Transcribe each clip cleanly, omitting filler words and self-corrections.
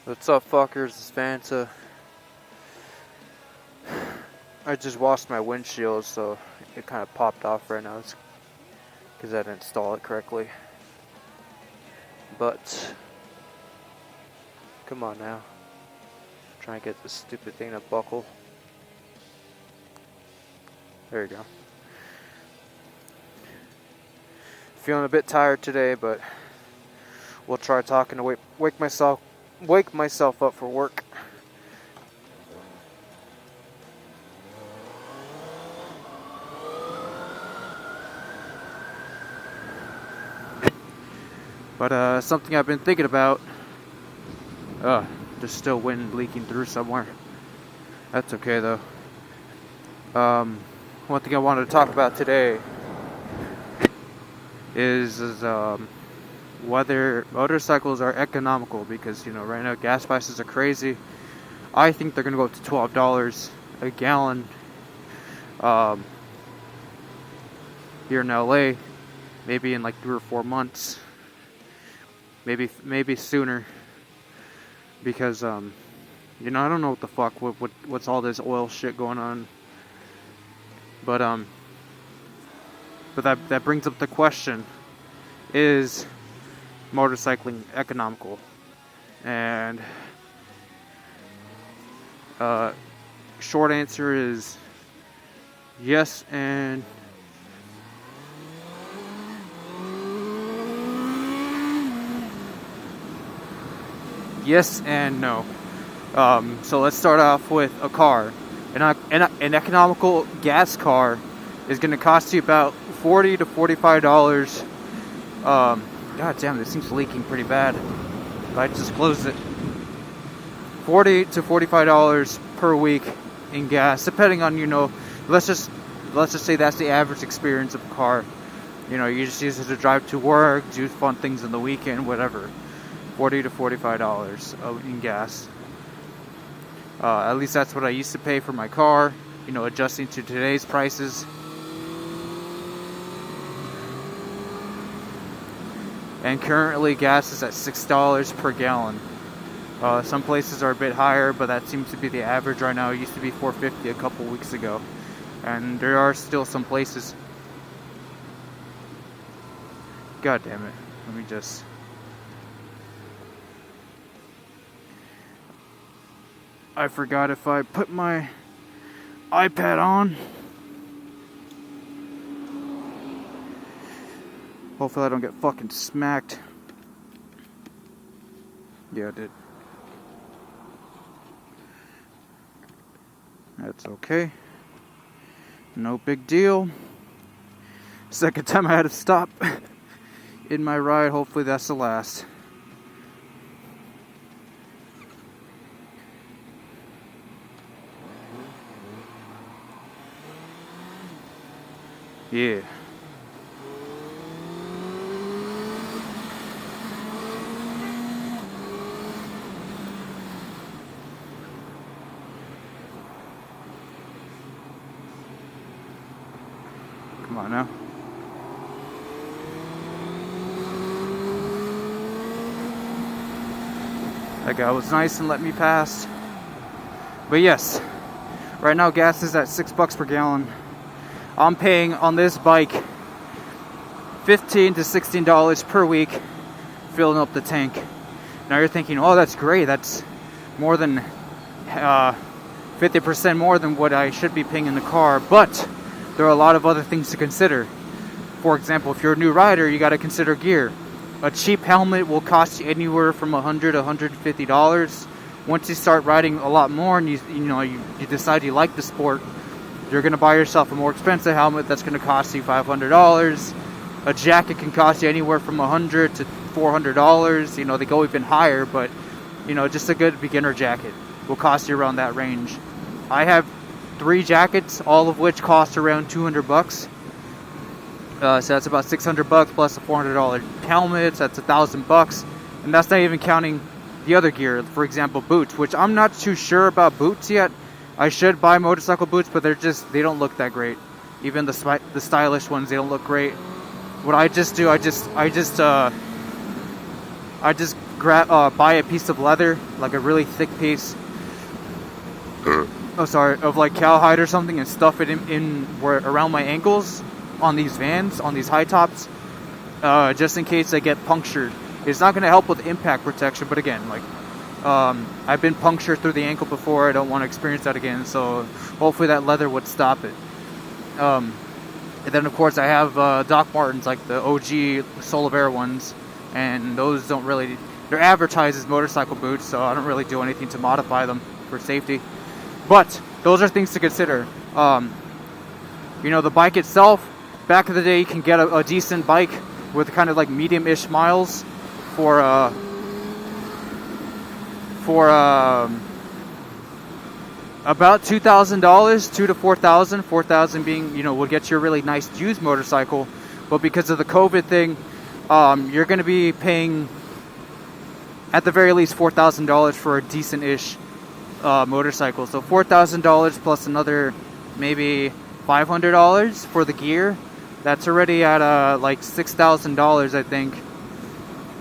What's up, fuckers? It's Fanta. I just washed my windshield, so it kind of popped off right now. It's because I didn't install it correctly. But come on now, try and get this stupid thing to buckle. There you go. Feeling a bit tired today, but we'll try talking to wake myself up for work. But something I've been thinking about. There's still wind leaking through somewhere. That's okay though. One thing I wanted to talk about today is whether motorcycles are economical, because right now gas prices are crazy. I think they're gonna go up to $12 a gallon here in LA, maybe in like 3 or 4 months, maybe sooner, because I don't know what the fuck what's all this oil shit going on, but that brings up the question: is motorcycling economical? And short answer is yes and no. So let's start off with a car. An economical gas car is going to cost you about $40 to $45. God damn, this thing's leaking pretty bad. If I just close it. $40 to $45 per week in gas, depending on let's just say that's the average experience of a car. You just use it to drive to work, do fun things on the weekend, whatever. $40 to $45 in gas. At least that's what I used to pay for my car. Adjusting to today's prices. And currently gas is at $6 per gallon. Some places are a bit higher, but that seems to be the average right now. It used to be $4.50 a couple weeks ago. And there are still some places. God damn it. Let me just... I forgot if I put my iPad on. Hopefully I don't get fucking smacked. Yeah, I did. That's okay. No big deal. Second time I had to stop in my ride. Hopefully that's the last. Yeah. Come on now. That guy was nice and let me pass. But yes, right now gas is at $6 per gallon. I'm paying on this bike $15 to $16 per week filling up the tank. Now you're thinking, oh, that's great. That's more than 50% more than what I should be paying in the car. But there are a lot of other things to consider. For example, if you're a new rider, you got to consider gear. A cheap helmet will cost you anywhere from $100 to $150. Once you start riding a lot more and you decide you like the sport, you're going to buy yourself a more expensive helmet that's going to cost you $500. A jacket can cost you anywhere from $100 to $400. They go even higher, but just a good beginner jacket will cost you around that range. I have 3 jackets, all of which cost around $200. So that's about $600 plus a $400 helmet. That's $1,000, and that's not even counting the other gear. For example, boots, which I'm not too sure about boots yet. I should buy motorcycle boots, but they don't look that great. Even the stylish ones, they don't look great. What I just do, I just buy a piece of leather, like a really thick piece. Of like cowhide or something, and stuff it in where around my ankles on these vans, on these high tops, just in case I get punctured. It's not going to help with impact protection, but again, like I've been punctured through the ankle before. I don't want to experience that again, so hopefully that leather would stop it. And then of course I have Doc Martens, like the OG Solar ones, and those don't really, they're advertised as motorcycle boots, so I don't really do anything to modify them for safety. But those are things to consider. You know, the bike itself, back in the day, you can get a decent bike with kind of like medium-ish miles for about $2,000, $2,000 to $4,000. $4,000 being, you know, will get you a really nice used motorcycle. But because of the COVID thing, you're going to be paying at the very least $4,000 for a decent-ish motorcycle. So $4,000 plus another maybe $500 for the gear. That's already at like $6,000, I think.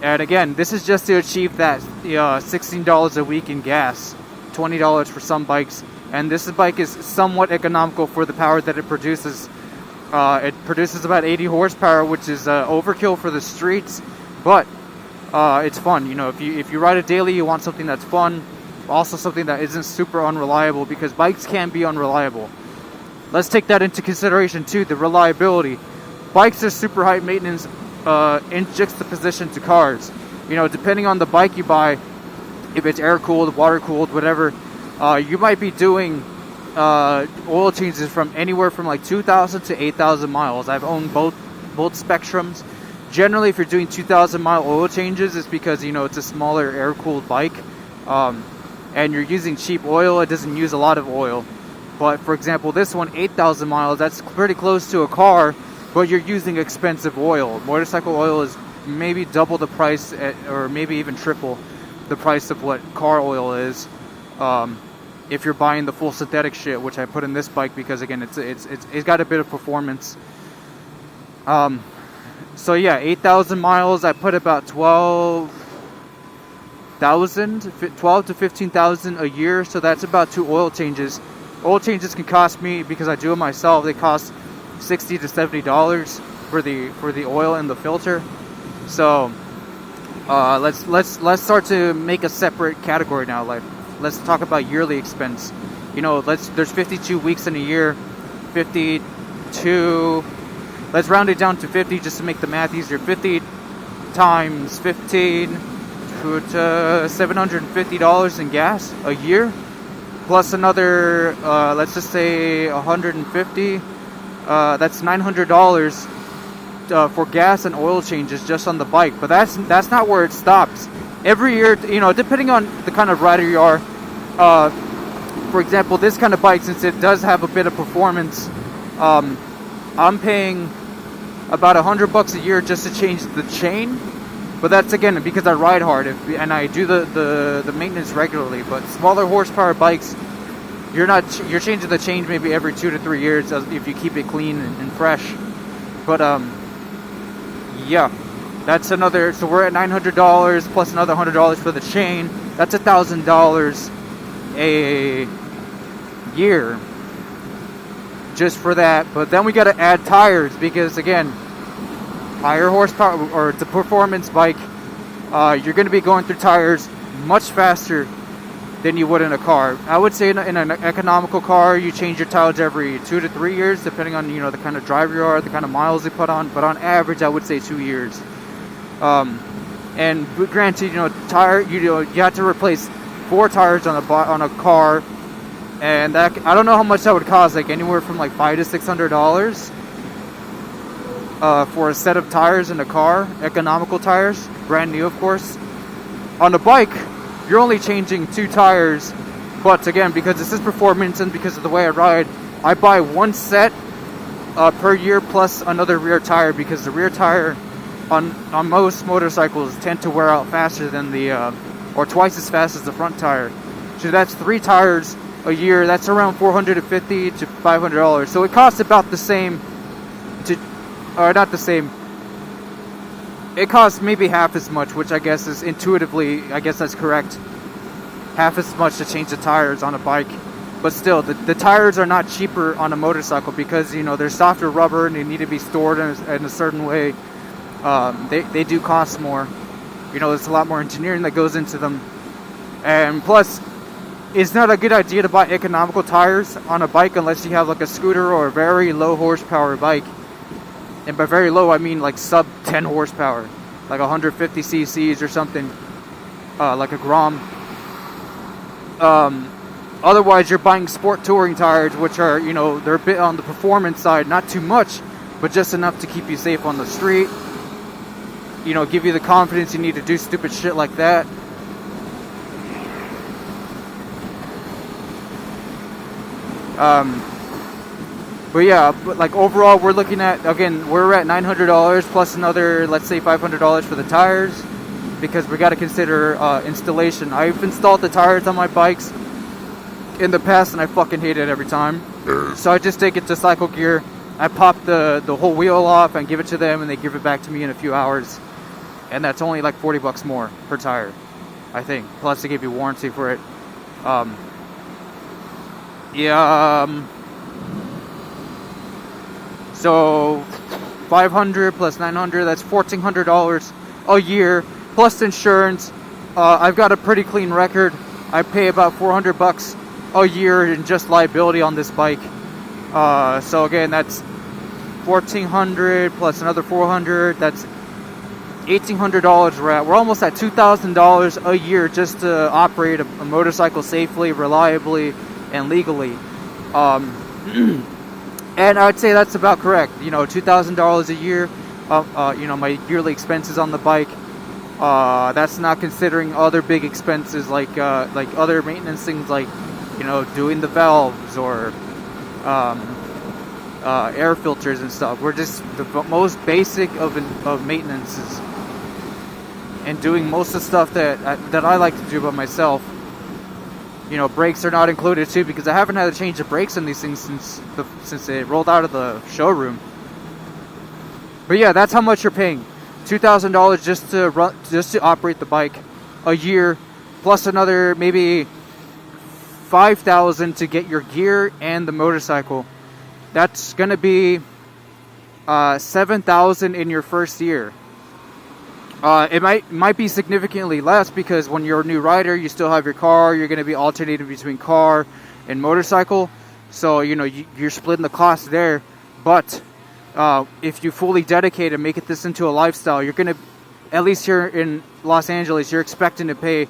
And again, this is just to achieve that $16 a week in gas, $20 for some bikes. And this bike is somewhat economical for the power that it produces. It produces about 80 horsepower, which is overkill for the streets, but it's fun. You know, if you ride it daily, you want something that's fun. Also something that isn't super unreliable, because bikes can be unreliable. Let's take that into consideration too, the reliability. Bikes are super high maintenance in juxtaposition to cars. You know, depending on the bike you buy, if it's air cooled, water cooled, whatever, you might be doing oil changes from anywhere from like 2,000 to 8,000 miles. I've owned both spectrums. Generally, if you're doing 2,000 mile oil changes, it's because, you know, it's a smaller air cooled bike. And you're using cheap oil. It doesn't use a lot of oil. But for example, this one, 8,000 miles, that's pretty close to a car, but you're using expensive oil. Motorcycle oil is maybe double the price, or maybe even triple the price of what car oil is, if you're buying the full synthetic shit, which I put in this bike because, again, it's got a bit of performance. So yeah, 8,000 miles, I put about 12 to 15,000 a year, so that's about 2 oil changes. Oil changes can cost me, because I do it myself, they cost $60 to $70 for the oil and the filter. So let's start to make a separate category now. Like, let's talk about yearly expense. You know, there's 52 weeks in a year. 52, let's round it down to 50 just to make the math easier. 50 times 15 to $750 in gas a year, plus another let's just say 150. That's $900 for gas and oil changes just on the bike. But that's not where it stops. Every year, you know, depending on the kind of rider you are, for example, this kind of bike, since it does have a bit of performance, I'm paying about $100 a year just to change the chain. But that's, again, because I ride hard and I do the maintenance regularly. But smaller horsepower bikes, you're changing the chain maybe every 2 to 3 years if you keep it clean and fresh. But yeah, that's another. So we're at $900 plus another $100 for the chain. That's $1,000 a year just for that. But then we got to add tires, because, again, higher horsepower, or it's a performance bike, you're going to be going through tires much faster than you would in a car. I would say in an economical car, you change your tires every 2 to 3 years, depending on, you know, the kind of driver you are, the kind of miles you put on. But on average, I would say 2 years. And granted, you know, you have to replace 4 tires on a car, and that, I don't know how much that would cost, like anywhere from like $500 to $600 for a set of tires in a car, economical tires, brand new, of course. On a bike, you're only changing 2 tires, but again, because this is performance and because of the way I ride, I buy 1 set per year plus another rear tire, because the rear tire on most motorcycles tend to wear out faster than or twice as fast as the front tire. So that's 3 tires a year. That's around $450 to $500. So it costs about the same, or not the same. it costs maybe half as much, which I guess is intuitively, I guess that's correct. Half as much to change the tires on a bike. But still, the tires are not cheaper on a motorcycle because, you know, they're softer rubber and they need to be stored in a certain way. They do cost more. You know, there's a lot more engineering that goes into them. And plus, it's not a good idea to buy economical tires on a bike unless you have like a scooter or a very low horsepower bike. And by very low, I mean like sub 10 horsepower, like 150 cc's or something, like a Grom. Otherwise, you're buying sport touring tires, which are, you know, they're a bit on the performance side, not too much, but just enough to keep you safe on the street. You know, give you the confidence you need to do stupid shit like that. But yeah, like overall, we're looking at, again, we're at $900 plus another, let's say $500 for the tires, because we got to consider installation. I've installed the tires on my bikes in the past, and I fucking hate it every time. So I just take it to Cycle Gear. I pop the whole wheel off and give it to them, and they give it back to me in a few hours. And that's only like $40 more per tire, I think. Plus, they give you warranty for it. So 500 plus 900, that's $1,400 a year plus insurance. I've got a pretty clean record. I pay about $400 a year in just liability on this bike. So again, that's $1,400 plus another $400. That's $1,800 we're at. We're almost at $2,000 a year just to operate a motorcycle safely, reliably, and legally. And I'd say that's about correct. You know, $2,000 a year. You know, my yearly expenses on the bike. That's not considering other big expenses like other maintenance things, like, you know, doing the valves or air filters and stuff. We're just the most basic of maintenances, and doing most of the stuff that I like to do by myself. You know, brakes are not included too, because I haven't had to change the brakes on these things since they rolled out of the showroom. But yeah, that's how much you're paying. $2,000 just to operate the bike a year, plus another maybe $5,000 to get your gear and the motorcycle. That's gonna be $7,000 in your first year. It might be significantly less, because when you're a new rider, you still have your car. You're going to be alternating between car and motorcycle, so you know you're splitting the cost there. But if you fully dedicate and make this into a lifestyle, you're going to, at least here in Los Angeles, you're expecting to pay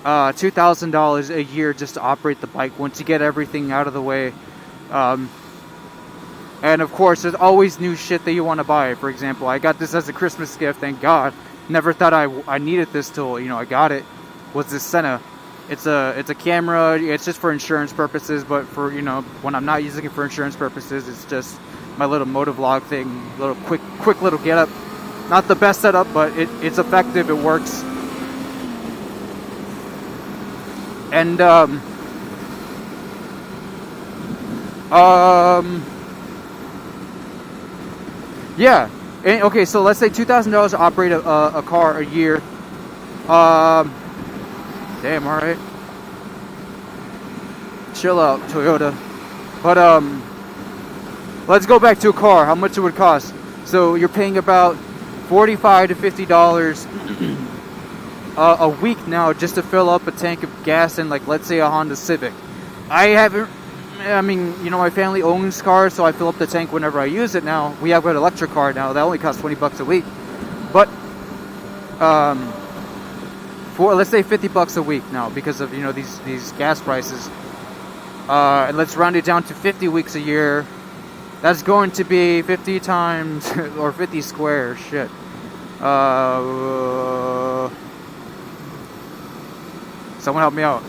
$2,000 a year just to operate the bike once you get everything out of the way. And of course, there's always new shit that you want to buy. For example, I got this as a Christmas gift, thank God. Never thought I needed this till, you know, I got it. Was this Senna. It's a camera. It's just for insurance purposes, but for, you know, when I'm not using it for insurance purposes, it's just my little Motovlog thing, little quick little get up. Not the best setup, but it's effective. It works. And yeah. Okay, so let's say $2,000 to operate a car a year. Damn, alright. Chill out, Toyota. But, let's go back to a car, how much it would cost. So you're paying about $45 to $50 a week now just to fill up a tank of gas in, like, let's say a Honda Civic. I mean, you know, my family owns cars, so I fill up the tank whenever I use it now. We have an electric car now. That only costs $20 a week. But, for, let's say $50 a week now, because of, you know, these gas prices. And let's round it down to 50 weeks a year. That's going to be 50 times, or 50 square, shit. Someone help me out.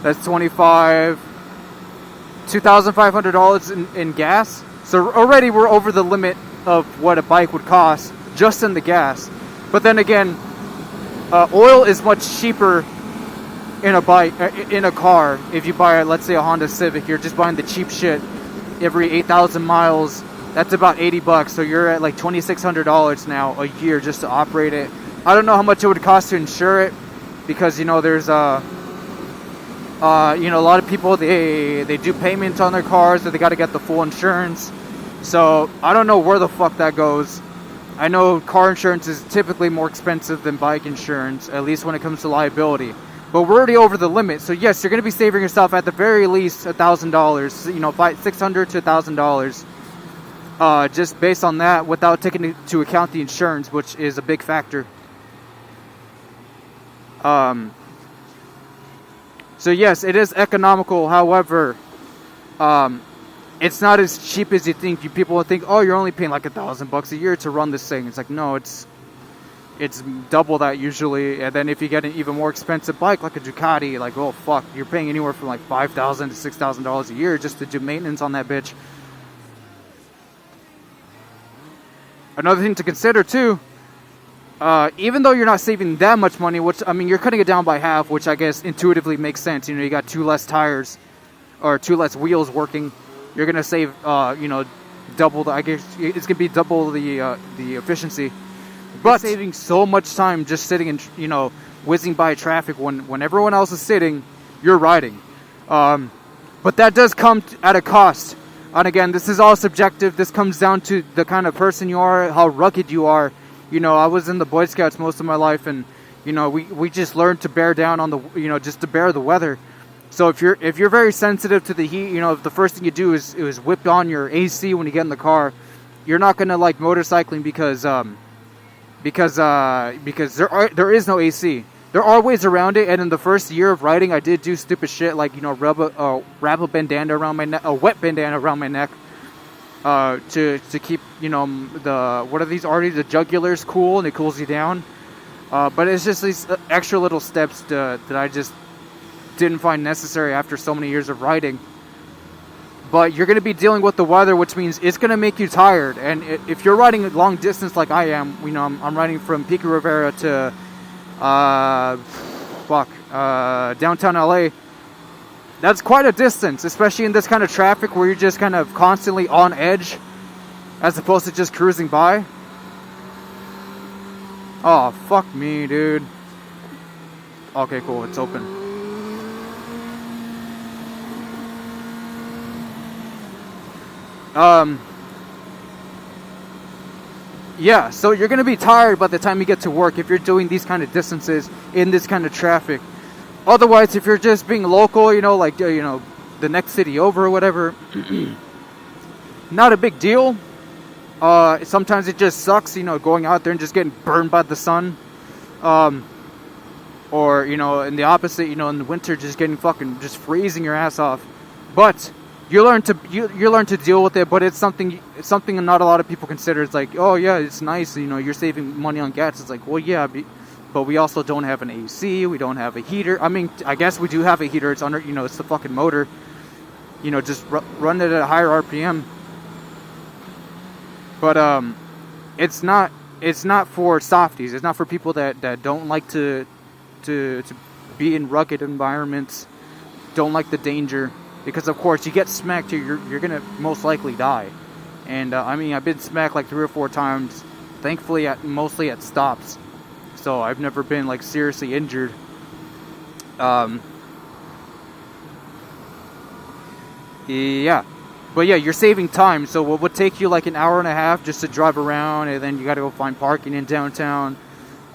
That's $2,500 in gas. So already we're over the limit of what a bike would cost just in the gas. But then again, oil is much cheaper in a car. If you buy, let's say, a Honda Civic, you're just buying the cheap shit. Every 8,000 miles, That's about $80. So you're at like $2,600 now a year just to operate it. I don't know how much it would cost to insure it, because there's a lot of people, they do payments on their cars, so they got to get the full insurance. So I don't know where the fuck that goes. I know car insurance is typically more expensive than bike insurance, at least when it comes to liability. But we're already over the limit. So yes, you're going to be saving yourself at the very least $1,000, $600 to $1,000, just based on that, without taking into account the insurance, which is a big factor. So yes, it is economical. However, it's not as cheap as you think. People will think, oh, you're only paying like $1,000 a year to run this thing. It's like, no, it's double that usually. And then if you get an even more expensive bike like a Ducati, like, oh fuck, you're paying anywhere from like $5,000 to $6,000 a year just to do maintenance on that bitch. Another thing to consider too, even though you're not saving that much money, which, I mean, you're cutting it down by half, which I guess intuitively makes sense. You got 2 less tires or 2 less wheels working. You're gonna save, double. I guess it's gonna be double the efficiency. But saving so much time just sitting and whizzing by traffic when everyone else is sitting, you're riding. But that does come at a cost. And again, this is all subjective. This comes down to the kind of person you are, how rugged you are. I was in the Boy Scouts most of my life, and we just learned to bear down on the just to bear the weather. So if you're very sensitive to the heat, if the first thing you do is whip on your AC when you get in the car, you're not gonna like motorcycling because there is no AC. There are ways around it, and in the first year of riding, I did do stupid shit like wrap a bandana around my neck, a wet bandana around my neck, to keep the, what are these arteries, the jugulars, cool, and it cools you down. But it's just these extra little steps that I just didn't find necessary after so many years of riding. But you're going to be dealing with the weather, which means it's going to make you tired. And if you're riding a long distance like I am, I'm riding from Pico Rivera to downtown LA. That's quite a distance, especially in this kind of traffic where you're just kind of constantly on edge as opposed to just cruising by. Oh, fuck me, dude. Okay, cool, it's open. Yeah, so you're going to be tired by the time you get to work if you're doing these kind of distances in this kind of traffic. Otherwise, if you're just being local, the next city over or whatever, not a big deal. Sometimes it just sucks, going out there and just getting burned by the sun. Or, in the opposite, in the winter, just getting just freezing your ass off. But you learn to deal with it, but it's something not a lot of people consider. It's like, oh yeah, it's nice, you're saving money on gas. It's like, well, yeah, but we also don't have an AC, we don't have a heater. I mean, I guess we do have a heater. It's under, it's the fucking motor. Just run it at a higher RPM. But it's not for softies. It's not for people that don't like to be in rugged environments, don't like the danger. Because of course, you get smacked here, you're gonna most likely die. And I mean, I've been smacked like 3 or 4 times. Thankfully, mostly at stops. So I've never been like seriously injured. Yeah, but yeah, you're saving time. So what would take you like an hour and a half just to drive around, and then you got to go find parking in downtown.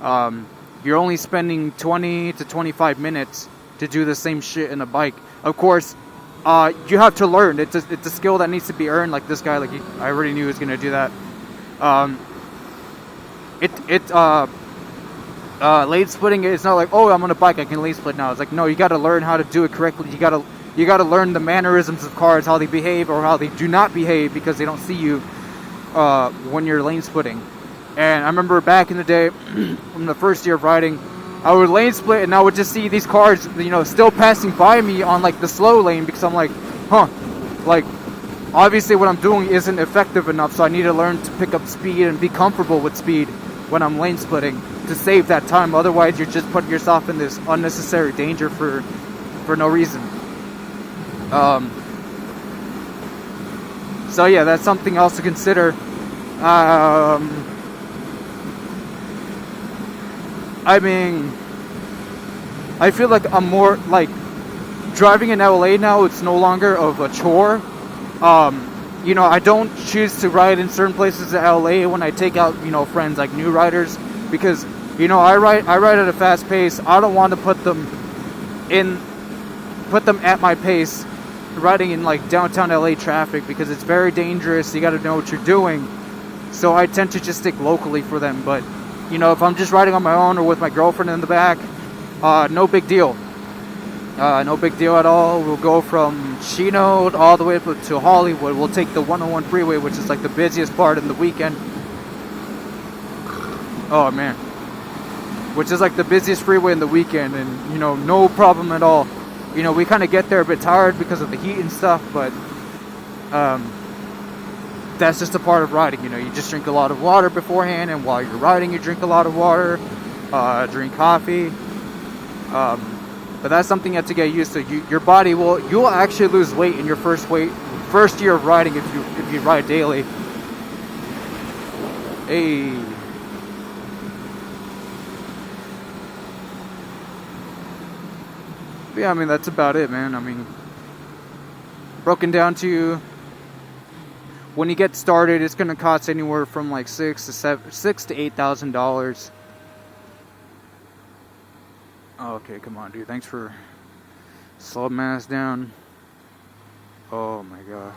You're only spending 20 to 25 minutes to do the same shit in a bike. Of course. You have to learn. It's a skill that needs to be earned. Like this guy, I already knew he was gonna do that. Lane splitting is not like, oh, I'm on a bike, I can lane split now. It's like, no, you got to learn how to do it correctly. You got to learn the mannerisms of cars, how they behave or how they do not behave, because they don't see you when you're lane splitting. And I remember back in the day, from the first year of riding, I would lane split, and I would just see these cars, still passing by me on like the slow lane, because I'm like, obviously what I'm doing isn't effective enough, so I need to learn to pick up speed and be comfortable with speed when I'm lane splitting to save that time. Otherwise, you're just putting yourself in this unnecessary danger for no reason. So yeah, that's something else to consider. I mean, I feel like I'm more like driving in LA now. It's no longer of a chore. You know, I don't choose to ride in certain places in LA when I take out, you know, friends like new riders, because, you know, I ride at a fast pace. I don't want to put them at my pace riding in like downtown LA traffic, because it's very dangerous. You got to know what you're doing. So I tend to just stick locally for them. But, you know, if I'm just riding on my own or with my girlfriend in the back, no big deal. No big deal at all. We'll go from Chino all the way up to Hollywood. We'll take the 101 freeway, which is like the busiest part in the weekend. Oh man. Which is like the busiest freeway in the weekend, and, you know, no problem at all. You know, we kind of get there a bit tired because of the heat and stuff, but that's just a part of riding. You know, you just drink a lot of water beforehand, and while you're riding, you drink a lot of water, drink coffee. But that's something you have to get used to. Your body you'll actually lose weight in your first year of riding if you ride daily. Hey. But yeah, I mean, that's about it, man. I mean, broken down to, when you get started, it's gonna cost anywhere from like $6,000 to $8,000. Oh, okay, come on, dude. Thanks for slowing my ass down. Oh my god.